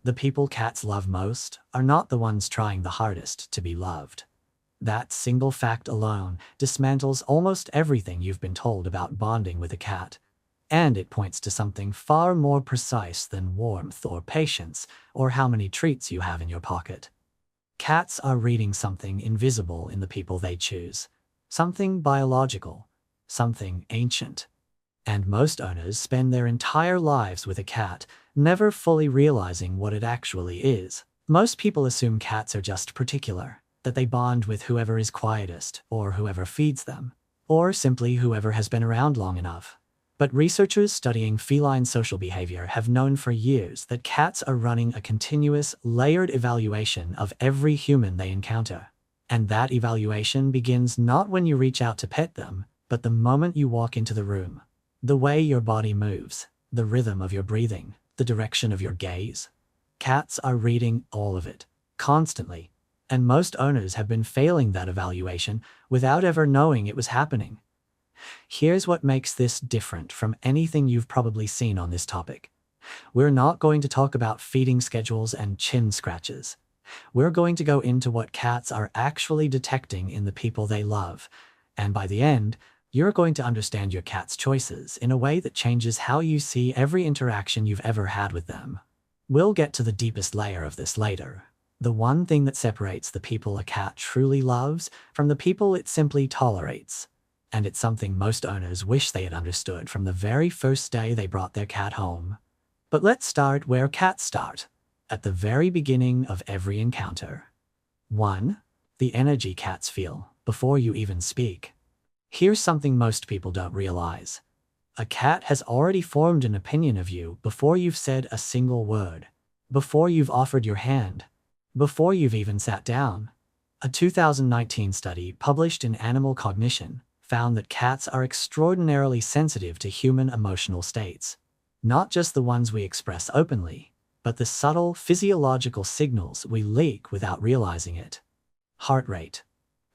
The people cats love most are not the ones trying the hardest to be loved. That single fact alone dismantles almost everything you've been told about bonding with a cat, and it points to something far more precise than warmth or patience or how many treats you have in your pocket. Cats are reading something invisible in the people they choose, something biological, something ancient. And most owners spend their entire lives with a cat, never fully realizing what it actually is. Most people assume cats are just particular, that they bond with whoever is quietest, or whoever feeds them, or simply whoever has been around long enough. But researchers studying feline social behavior have known for years that cats are running a continuous, layered evaluation of every human they encounter. And that evaluation begins not when you reach out to pet them, but the moment you walk into the room. The way your body moves, the rhythm of your breathing, the direction of your gaze. Cats are reading all of it, constantly, and most owners have been failing that evaluation without ever knowing it was happening. Here's what makes this different from anything you've probably seen on this topic. We're not going to talk about feeding schedules and chin scratches. We're going to go into what cats are actually detecting in the people they love, and by the end, you're going to understand your cat's choices in a way that changes how you see every interaction you've ever had with them. We'll get to the deepest layer of this later. The one thing that separates the people a cat truly loves from the people it simply tolerates. And it's something most owners wish they had understood from the very first day they brought their cat home. But let's start where cats start, at the very beginning of every encounter. 1. The energy cats feel before you even speak. Here's something most people don't realize. A cat has already formed an opinion of you before you've said a single word, before you've offered your hand, before you've even sat down. A 2019 study published in Animal Cognition found that cats are extraordinarily sensitive to human emotional states, not just the ones we express openly, but the subtle physiological signals we leak without realizing it. Heart rate,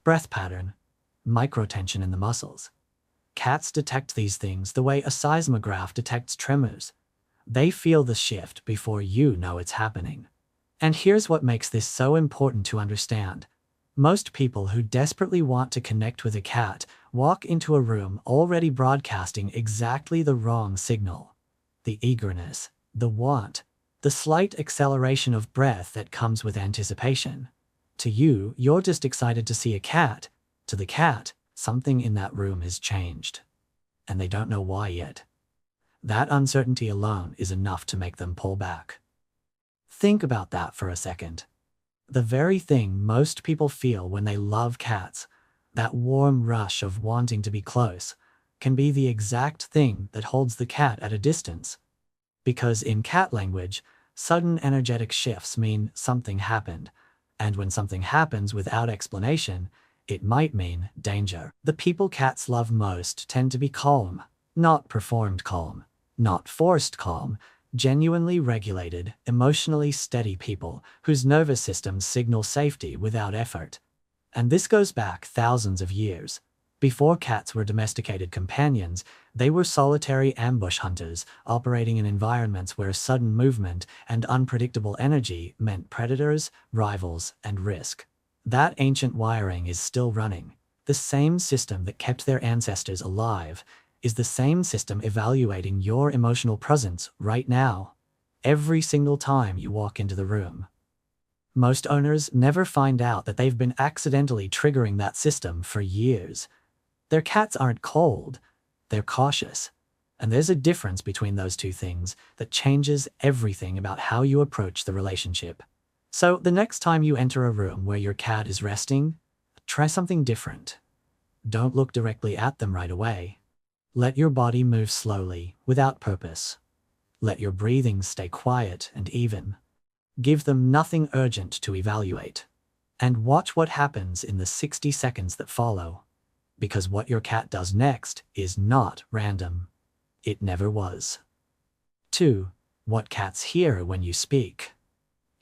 breath pattern, microtension in the muscles. Cats detect these things the way a seismograph detects tremors. They feel the shift before you know it's happening. And here's what makes this so important to understand. Most people who desperately want to connect with a cat walk into a room already broadcasting exactly the wrong signal. The eagerness, the want, the slight acceleration of breath that comes with anticipation. To you, you're just excited to see a cat. To the cat, something in that room is changed. And they don't know why yet. That uncertainty alone is enough to make them pull back. Think about that for a second. The very thing most people feel when they love cats, that warm rush of wanting to be close, can be the exact thing that holds the cat at a distance. Because in cat language, sudden energetic shifts mean something happened, and when something happens without explanation, it might mean danger. The people cats love most tend to be calm, not performed calm, not forced calm, genuinely regulated, emotionally steady people whose nervous systems signal safety without effort. And this goes back thousands of years. Before cats were domesticated companions, they were solitary ambush hunters operating in environments where sudden movement and unpredictable energy meant predators, rivals, and risk. That ancient wiring is still running. The same system that kept their ancestors alive is the same system evaluating your emotional presence right now, every single time you walk into the room. Most owners never find out that they've been accidentally triggering that system for years. Their cats aren't cold, they're cautious. And there's a difference between those two things that changes everything about how you approach the relationship. So the next time you enter a room where your cat is resting, try something different. Don't look directly at them right away. Let your body move slowly, without purpose. Let your breathing stay quiet and even. Give them nothing urgent to evaluate. And watch what happens in the 60 seconds that follow. Because what your cat does next is not random. It never was. 2. What cats hear when you speak.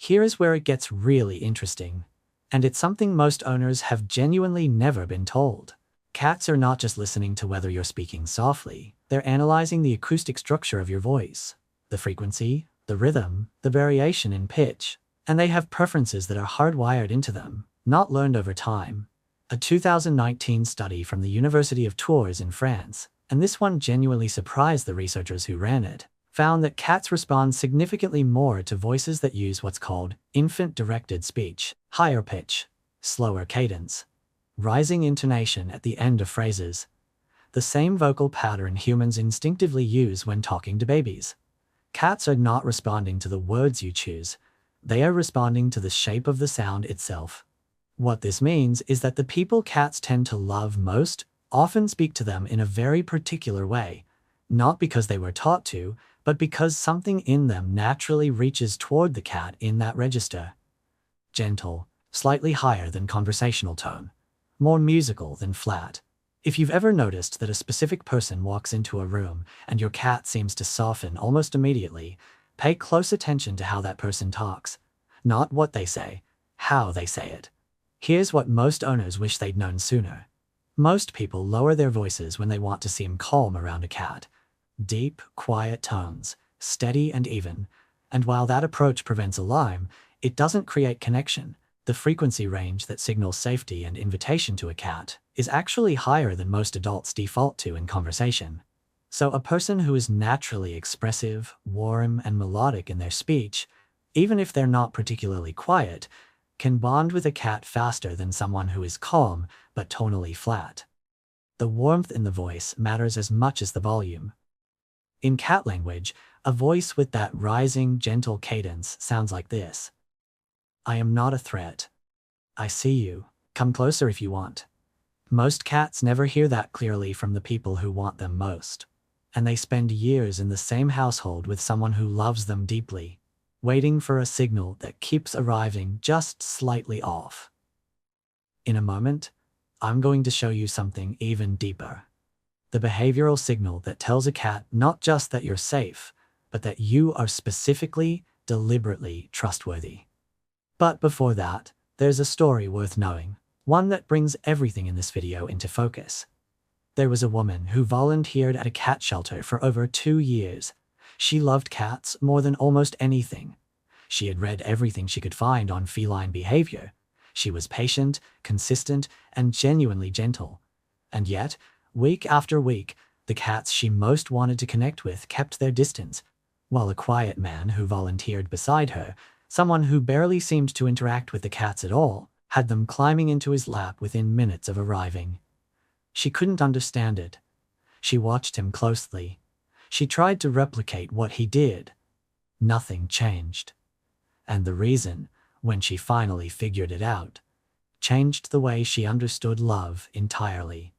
Here is where it gets really interesting. And it's something most owners have genuinely never been told. Cats are not just listening to whether you're speaking softly. They're analyzing the acoustic structure of your voice. The frequency, the rhythm, the variation in pitch, and they have preferences that are hardwired into them, not learned over time. A 2019 study from the University of Tours in France, and this one genuinely surprised the researchers who ran it, found that cats respond significantly more to voices that use what's called infant-directed speech, higher pitch, slower cadence, rising intonation at the end of phrases, the same vocal pattern humans instinctively use when talking to babies. Cats are not responding to the words you choose, they are responding to the shape of the sound itself. What this means is that the people cats tend to love most often speak to them in a very particular way, not because they were taught to, but because something in them naturally reaches toward the cat in that register. Gentle, slightly higher than conversational tone, more musical than flat. If you've ever noticed that a specific person walks into a room and your cat seems to soften almost immediately, pay close attention to how that person talks. Not what they say, how they say it. Here's what most owners wish they'd known sooner. Most people lower their voices when they want to seem calm around a cat. Deep, quiet tones, steady and even. And while that approach prevents alarm, it doesn't create connection. The frequency range that signals safety and invitation to a cat is actually higher than most adults default to in conversation. So a person who is naturally expressive, warm, and melodic in their speech, even if they're not particularly quiet, can bond with a cat faster than someone who is calm but tonally flat. The warmth in the voice matters as much as the volume. In cat language, a voice with that rising, gentle cadence sounds like this. I am not a threat. I see you. Come closer if you want. Most cats never hear that clearly from the people who want them most. And they spend years in the same household with someone who loves them deeply, waiting for a signal that keeps arriving just slightly off. In a moment, I'm going to show you something even deeper. The behavioral signal that tells a cat not just that you're safe, but that you are specifically, deliberately trustworthy. But before that, there's a story worth knowing, one that brings everything in this video into focus. There was a woman who volunteered at a cat shelter for over 2 years. She loved cats more than almost anything. She had read everything she could find on feline behavior. She was patient, consistent, and genuinely gentle. And yet, week after week, the cats she most wanted to connect with kept their distance, while a quiet man who volunteered beside her, someone who barely seemed to interact with the cats at all, had them climbing into his lap within minutes of arriving. She couldn't understand it. She watched him closely. She tried to replicate what he did. Nothing changed. And the reason, when she finally figured it out, changed the way she understood love entirely.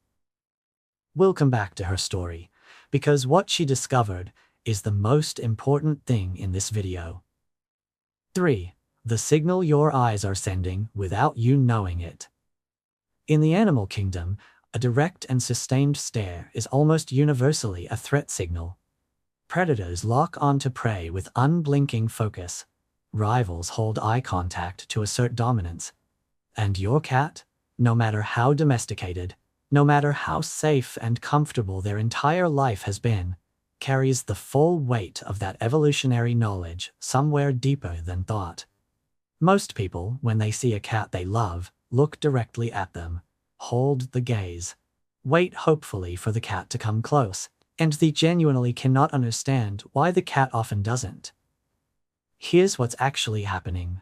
We'll come back to her story, because what she discovered is the most important thing in this video. 3. The signal your eyes are sending without you knowing it. In the animal kingdom, a direct and sustained stare is almost universally a threat signal. Predators lock onto prey with unblinking focus. Rivals hold eye contact to assert dominance. And your cat, no matter how domesticated, no matter how safe and comfortable their entire life has been, carries the full weight of that evolutionary knowledge somewhere deeper than thought. Most people, when they see a cat they love, look directly at them, hold the gaze, wait hopefully for the cat to come close, and they genuinely cannot understand why the cat often doesn't. Here's what's actually happening.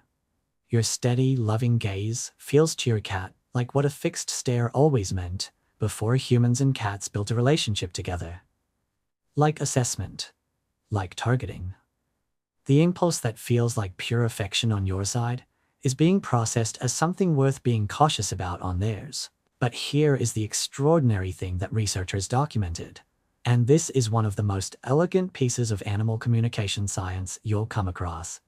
Your steady, loving gaze feels to your cat like what a fixed stare always meant before humans and cats built a relationship together. Like assessment, like targeting. The impulse that feels like pure affection on your side is being processed as something worth being cautious about on theirs. But here is the extraordinary thing that researchers documented. And this is one of the most elegant pieces of animal communication science you'll come across.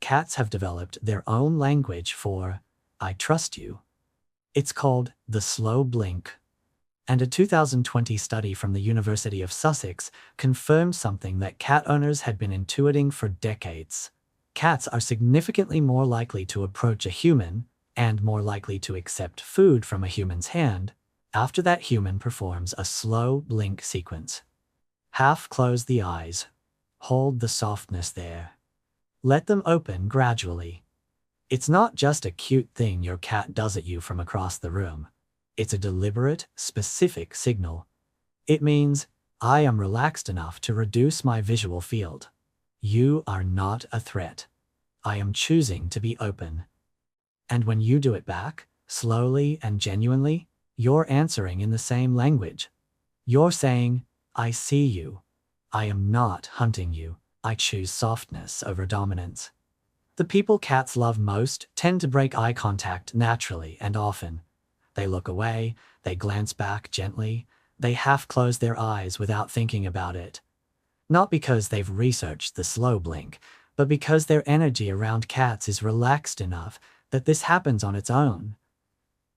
Cats have developed their own language for, I trust you. It's called the slow blink. And a 2020 study from the University of Sussex confirmed something that cat owners had been intuiting for decades. Cats are significantly more likely to approach a human, and more likely to accept food from a human's hand, after that human performs a slow blink sequence. Half close the eyes. Hold the softness there. Let them open gradually. It's not just a cute thing your cat does at you from across the room. It's a deliberate, specific signal. It means, I am relaxed enough to reduce my visual field. You are not a threat. I am choosing to be open. And when you do it back, slowly and genuinely, you're answering in the same language. You're saying, I see you. I am not hunting you. I choose softness over dominance. The people cats love most tend to break eye contact naturally and often. They look away, they glance back gently, they half close their eyes without thinking about it. Not because they've researched the slow blink, but because their energy around cats is relaxed enough that this happens on its own.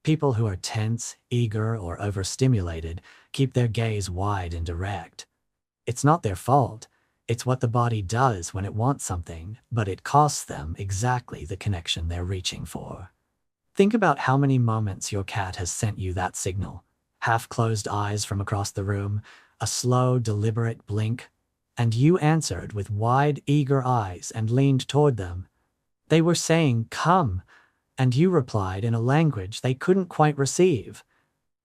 People who are tense, eager, or overstimulated keep their gaze wide and direct. It's not their fault. It's what the body does when it wants something, but it costs them exactly the connection they're reaching for. Think about how many moments your cat has sent you that signal. Half-closed eyes from across the room, a slow, deliberate blink, and you answered with wide, eager eyes and leaned toward them. They were saying, come, and you replied in a language they couldn't quite receive.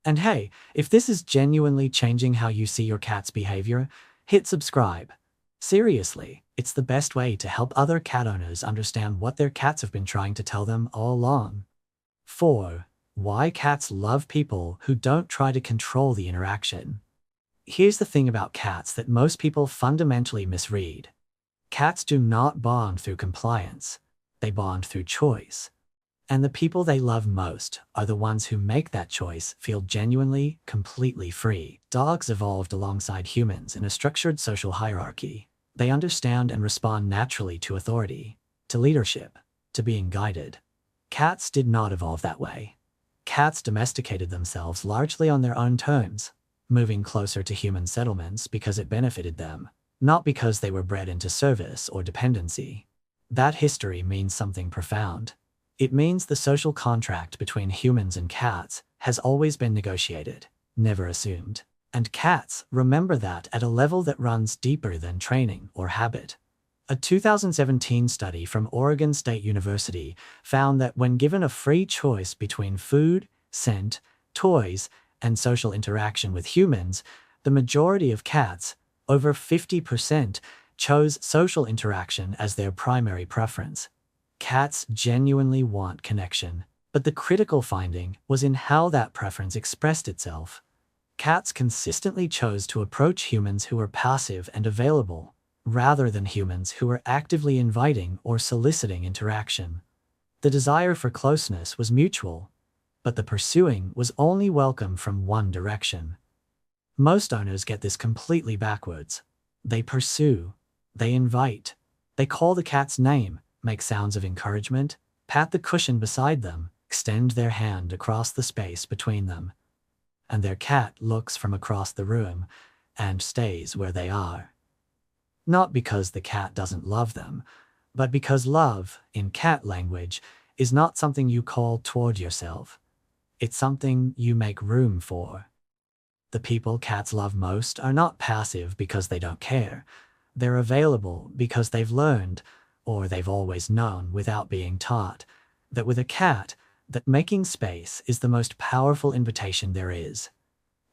And hey, if this is genuinely changing how you see your cat's behavior, hit subscribe. Seriously, it's the best way to help other cat owners understand what their cats have been trying to tell them all along. 4. Why cats love people who don't try to control the interaction. Here's the thing about cats that most people fundamentally misread. Cats do not bond through compliance. They bond through choice. And the people they love most are the ones who make that choice feel genuinely, completely free. Dogs evolved alongside humans in a structured social hierarchy. They understand and respond naturally to authority, to leadership, to being guided. Cats did not evolve that way. Cats domesticated themselves largely on their own terms, moving closer to human settlements because it benefited them, not because they were bred into service or dependency. That history means something profound. It means the social contract between humans and cats has always been negotiated, never assumed. And cats remember that at a level that runs deeper than training or habit. A 2017 study from Oregon State University found that when given a free choice between food, scent, toys, and social interaction with humans, the majority of cats, over 50%, chose social interaction as their primary preference. Cats genuinely want connection, but the critical finding was in how that preference expressed itself. Cats consistently chose to approach humans who were passive and available, rather than humans who were actively inviting or soliciting interaction. The desire for closeness was mutual, but the pursuing was only welcome from one direction. Most owners get this completely backwards. They pursue, they invite, they call the cat's name, make sounds of encouragement, pat the cushion beside them, extend their hand across the space between them. And their cat looks from across the room and stays where they are. Not because the cat doesn't love them, but because love, in cat language, is not something you call toward yourself. It's something you make room for. The people cats love most are not passive because they don't care. They're available because they've learned, or they've always known without being taught, that with a cat, that making space is the most powerful invitation there is.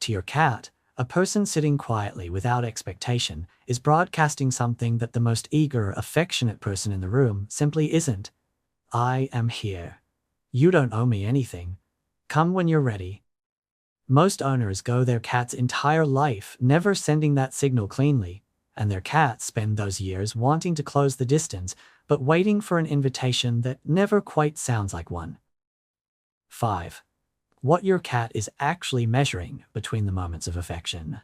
To your cat, a person sitting quietly without expectation is broadcasting something that the most eager, affectionate person in the room simply isn't. I am here. You don't owe me anything. Come when you're ready. Most owners go their cat's entire life never sending that signal cleanly, and their cats spend those years wanting to close the distance, but waiting for an invitation that never quite sounds like one. 5. What your cat is actually measuring between the moments of affection.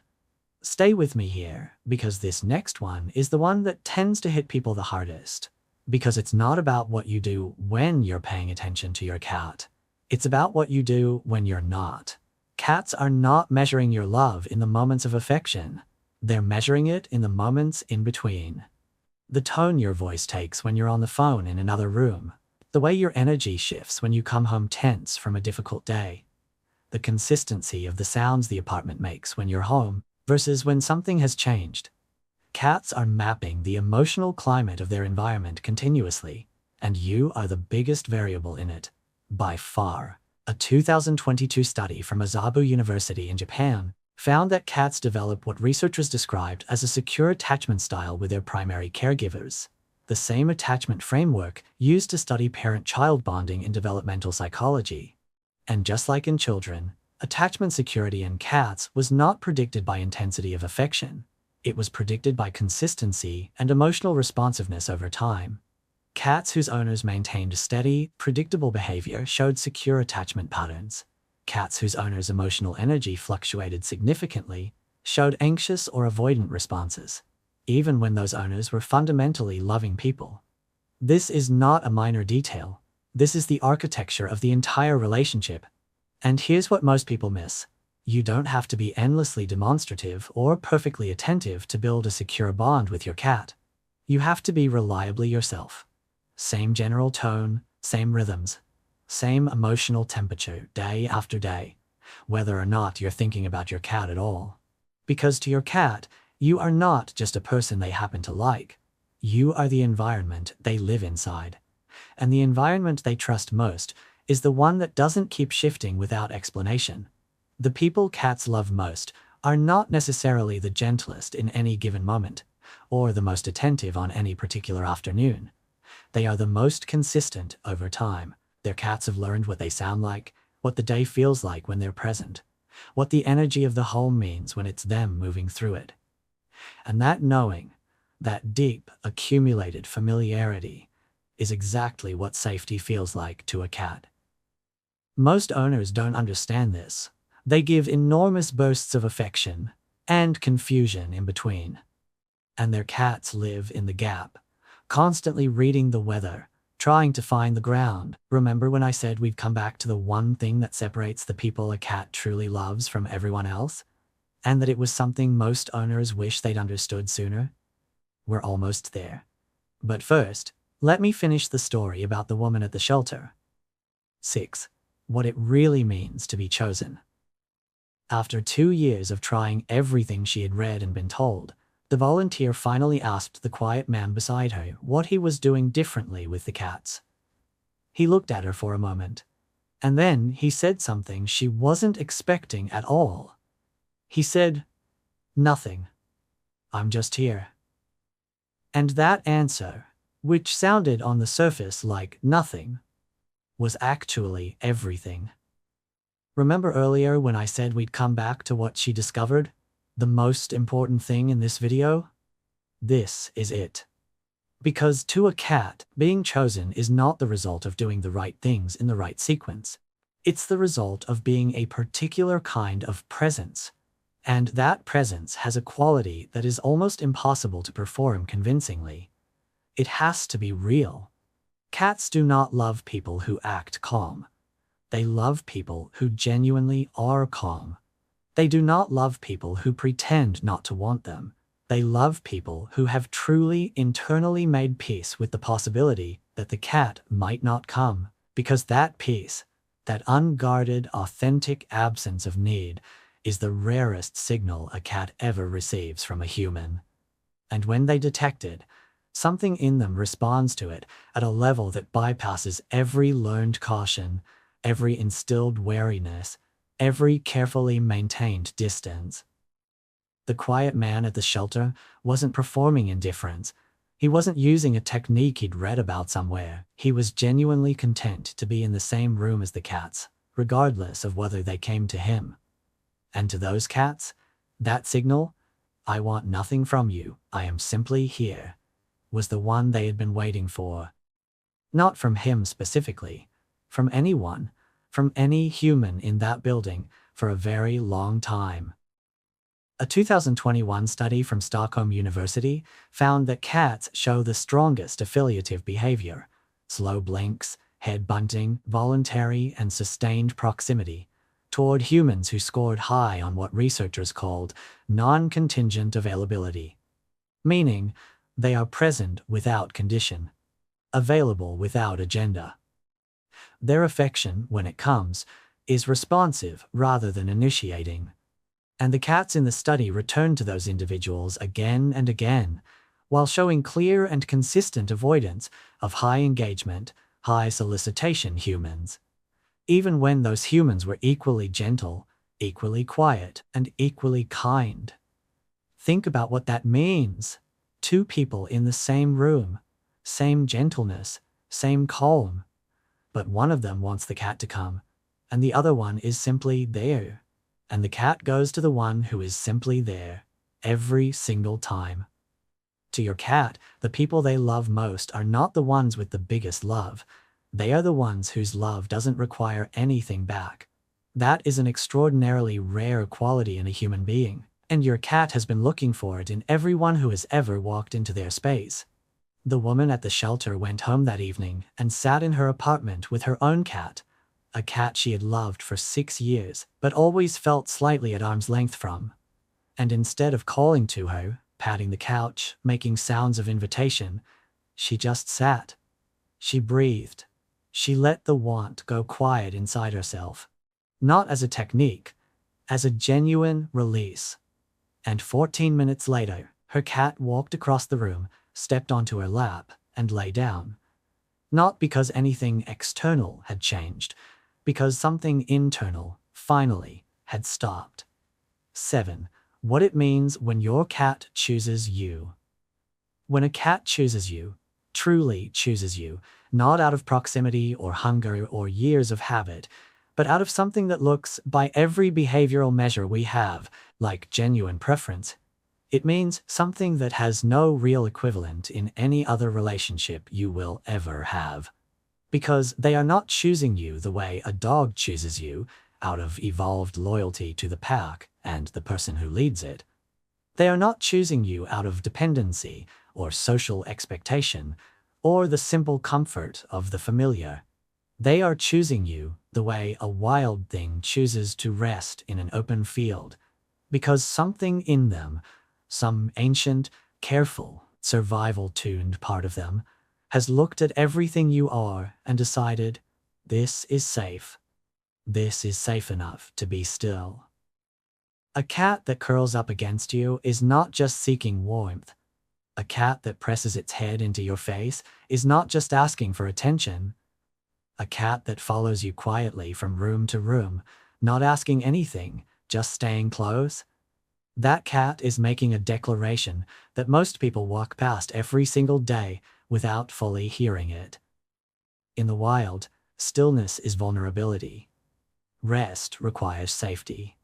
Stay with me here, because this next one is the one that tends to hit people the hardest. Because it's not about what you do when you're paying attention to your cat. It's about what you do when you're not. Cats are not measuring your love in the moments of affection. They're measuring it in the moments in between. The tone your voice takes when you're on the phone in another room. The way your energy shifts when you come home tense from a difficult day. The consistency of the sounds the apartment makes when you're home versus when something has changed. Cats are mapping the emotional climate of their environment continuously, and you are the biggest variable in it, by far. A 2022 study from Azabu University in Japan found that cats develop what researchers described as a secure attachment style with their primary caregivers, the same attachment framework used to study parent-child bonding in developmental psychology. And just like in children, attachment security in cats was not predicted by intensity of affection. It was predicted by consistency and emotional responsiveness over time. Cats whose owners maintained steady, predictable behavior showed secure attachment patterns. Cats whose owners' emotional energy fluctuated significantly showed anxious or avoidant responses, even when those owners were fundamentally loving people. This is not a minor detail. This is the architecture of the entire relationship. And here's what most people miss. You don't have to be endlessly demonstrative or perfectly attentive to build a secure bond with your cat. You have to be reliably yourself. Same general tone, same rhythms, same emotional temperature day after day, whether or not you're thinking about your cat at all. Because to your cat, you are not just a person they happen to like. You are the environment they live inside. And the environment they trust most is the one that doesn't keep shifting without explanation. The people cats love most are not necessarily the gentlest in any given moment, or the most attentive on any particular afternoon. They are the most consistent over time. Their cats have learned what they sound like, what the day feels like when they're present, what the energy of the home means when it's them moving through it. And that knowing, that deep, accumulated familiarity, is exactly what safety feels like to a cat. Most owners don't understand this. They give enormous bursts of affection and confusion in between. And their cats live in the gap, constantly reading the weather, trying to find the ground. Remember when I said we'd come back to the one thing that separates the people a cat truly loves from everyone else? And that it was something most owners wish they'd understood sooner? We're almost there. But first, let me finish the story about the woman at the shelter. 6. What it really means to be chosen. After 2 years of trying everything she had read and been told, the volunteer finally asked the quiet man beside her what he was doing differently with the cats. He looked at her for a moment, and then he said something she wasn't expecting at all. He said, "Nothing. I'm just here." And that answer, which sounded on the surface like nothing, was actually everything. Remember earlier when I said we'd come back to what she discovered? The most important thing in this video? This is it. Because to a cat, being chosen is not the result of doing the right things in the right sequence. It's the result of being a particular kind of presence. And that presence has a quality that is almost impossible to perform convincingly. It has to be real. Cats do not love people who act calm. They love people who genuinely are calm. They do not love people who pretend not to want them. They love people who have truly internally made peace with the possibility that the cat might not come, because that peace, that unguarded, authentic absence of need, is the rarest signal a cat ever receives from a human. And when they detect it, something in them responds to it at a level that bypasses every learned caution, every instilled wariness, every carefully maintained distance. The quiet man at the shelter wasn't performing indifference. He wasn't using a technique he'd read about somewhere. He was genuinely content to be in the same room as the cats, regardless of whether they came to him. And to those cats, that signal, "I want nothing from you, I am simply here," was the one they had been waiting for. Not from him specifically, from anyone, from any human in that building for a very long time. A 2021 study from Stockholm University found that cats show the strongest affiliative behavior: slow blinks, head bunting, voluntary and sustained proximity toward humans who scored high on what researchers called non-contingent availability, meaning they are present without condition, available without agenda. Their affection, when it comes, is responsive rather than initiating. And the cats in the study returned to those individuals again and again, while showing clear and consistent avoidance of high engagement, high solicitation humans. Even when those humans were equally gentle, equally quiet, and equally kind. Think about what that means. Two people in the same room, same gentleness, same calm. But one of them wants the cat to come, and the other one is simply there. And the cat goes to the one who is simply there, every single time. To your cat, the people they love most are not the ones with the biggest love. They are the ones whose love doesn't require anything back. That is an extraordinarily rare quality in a human being, and your cat has been looking for it in everyone who has ever walked into their space. The woman at the shelter went home that evening and sat in her apartment with her own cat, a cat she had loved for 6 years, but always felt slightly at arm's length from. And instead of calling to her, patting the couch, making sounds of invitation, she just sat. She breathed. She let the want go quiet inside herself. Not as a technique, as a genuine release. And 14 minutes later, her cat walked across the room, stepped onto her lap, and lay down. Not because anything external had changed, because something internal, finally, had stopped. 7. What it means when your cat chooses you. When a cat chooses you, truly chooses you, not out of proximity or hunger or years of habit, but out of something that looks, by every behavioral measure we have, like genuine preference, it means something that has no real equivalent in any other relationship you will ever have. Because they are not choosing you the way a dog chooses you, out of evolved loyalty to the pack and the person who leads it. They are not choosing you out of dependency or social expectation, or the simple comfort of the familiar. They are choosing you the way a wild thing chooses to rest in an open field, because something in them, some ancient, careful, survival-tuned part of them, has looked at everything you are and decided, this is safe. This is safe enough to be still. A cat that curls up against you is not just seeking warmth. A cat that presses its head into your face is not just asking for attention. A cat that follows you quietly from room to room, not asking anything, just staying close. That cat is making a declaration that most people walk past every single day without fully hearing it. In the wild, stillness is vulnerability. Rest requires safety.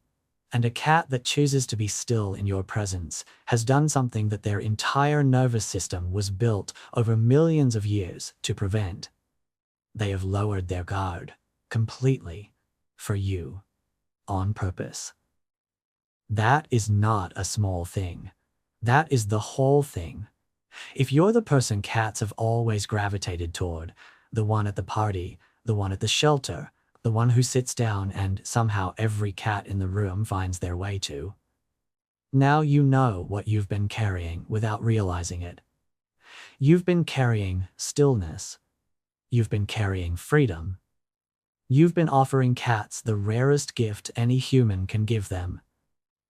And a cat that chooses to be still in your presence has done something that their entire nervous system was built over millions of years to prevent. They have lowered their guard, completely, for you, on purpose. That is not a small thing. That is the whole thing. If you're the person cats have always gravitated toward, the one at the party, the one at the shelter, the one who sits down and somehow every cat in the room finds their way to, now you know what you've been carrying without realizing it. You've been carrying stillness. You've been carrying freedom. You've been offering cats the rarest gift any human can give them,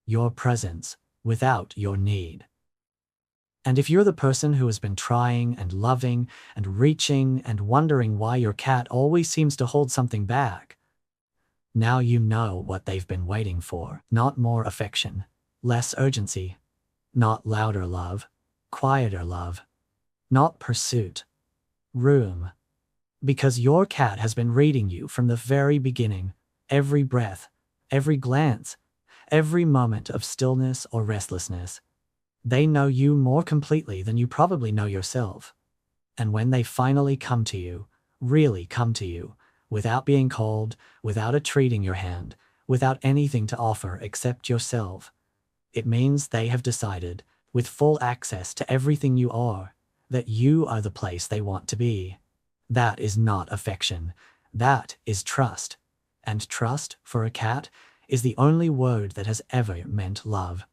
your presence, without your need. And if you're the person who has been trying and loving and reaching and wondering why your cat always seems to hold something back, now you know what they've been waiting for. Not more affection, less urgency, not louder love, quieter love, not pursuit, room. Because your cat has been reading you from the very beginning, every breath, every glance, every moment of stillness or restlessness. They know you more completely than you probably know yourself. And when they finally come to you, really come to you, without being called, without a treat in your hand, without anything to offer except yourself, it means they have decided, with full access to everything you are, that you are the place they want to be. That is not affection. That is trust. And trust, for a cat, is the only word that has ever meant love.